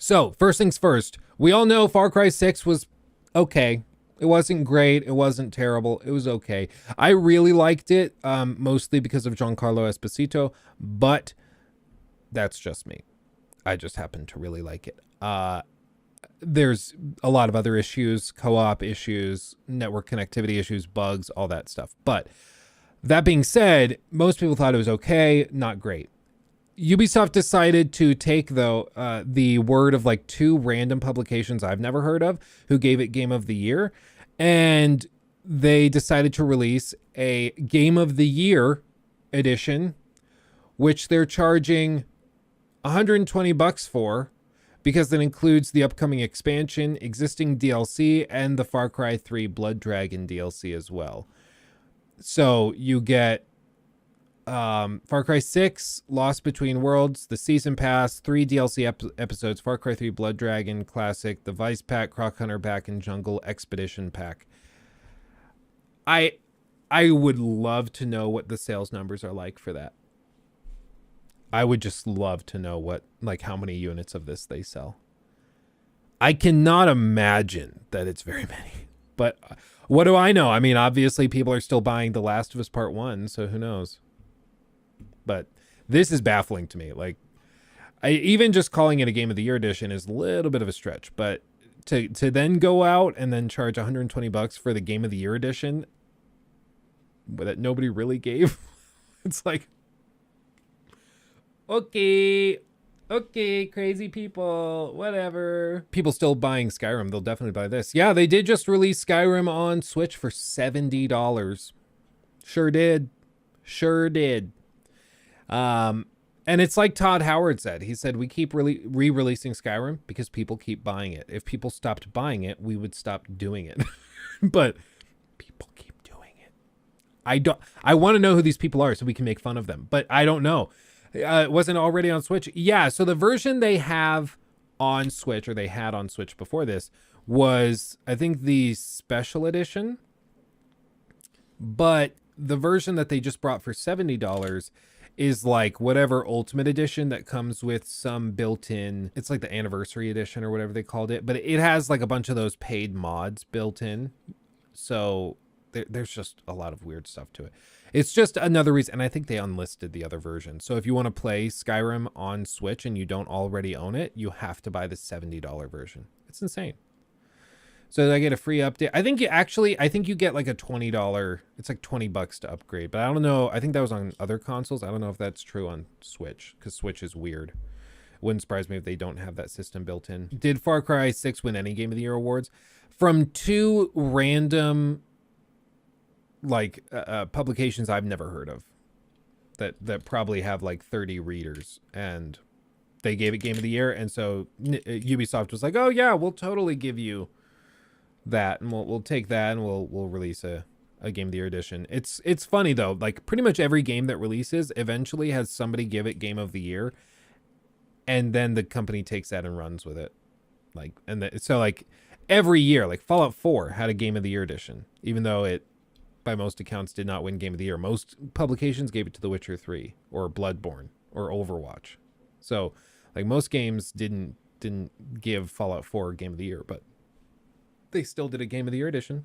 So first things first, we all know Far Cry 6 was okay. It wasn't great. It wasn't terrible. It was okay. I really liked it, mostly because of Giancarlo Esposito, but that's just me. I just happen to really like it. There's a lot of other issues, co-op issues, network connectivity issues, bugs, all that stuff. But that being said, most people thought it was okay, not great. Ubisoft decided to take, though, the word of like two random publications I've never heard of who gave it Game of the Year, and they decided to release a Game of the Year edition, which they're charging $120 for, because it includes the upcoming expansion, existing DLC, and the Far Cry 3 Blood Dragon DLC as well. So you get Far Cry 6, Lost Between Worlds, the Season Pass, 3 DLC episodes, Far Cry 3 Blood Dragon Classic, the Vice Pack, Croc Hunter Back in Jungle Expedition Pack. I would love to know what the sales numbers are like for that. I would just love to know what, like, how many units of this they sell. I cannot imagine that it's very many. But what do I know? I mean, obviously people are still buying The Last of Us Part 1, so who knows? But this is baffling to me. Like, even just calling it a Game of the Year edition is a little bit of a stretch. But to then go out and then charge $120 for the Game of the Year edition that nobody really gave, it's like, okay, crazy people, whatever. People still buying Skyrim. They'll definitely buy this. Yeah, they did just release Skyrim on Switch for $70. Sure did. And it's like Todd Howard said. He said, we keep re-releasing Skyrim because people keep buying it. If people stopped buying it, we would stop doing it. But people keep doing it. I want to know who these people are so we can make fun of them, but I don't know. It wasn't already on Switch. Yeah, so the version they have on Switch, or they had on Switch before this, was, I think, the special edition. But the version that they just brought for $70 is like whatever Ultimate Edition that comes with some built-in, it's like the Anniversary Edition or whatever they called it, but it has like a bunch of those paid mods built in. So there's just a lot of weird stuff to it. It's just another reason, and I think they unlisted the other version. So if you want to play Skyrim on Switch and you don't already own it, you have to buy the $70 version. It's insane. So I get a free update. I think you get like a $20, it's like $20 to upgrade, but I don't know. I think that was on other consoles. I don't know if that's true on Switch, because Switch is weird. It wouldn't surprise me if they don't have that system built in. Did Far Cry 6 win any Game of the Year awards? From two random like publications I've never heard of that probably have like 30 readers, and they gave it Game of the Year. And so Ubisoft was like, oh yeah, we'll totally give you that, and we'll take that, and we'll release a Game of the Year edition. It's funny though, like pretty much every game that releases eventually has somebody give it Game of the Year, and then the company takes that and runs with it. Like, so like every year, like Fallout 4 had a Game of the Year edition, even though it by most accounts did not win Game of the Year. Most publications gave it to The Witcher 3 or Bloodborne or Overwatch. So like most games didn't give Fallout 4 Game of the Year, but they still did a Game of the Year edition.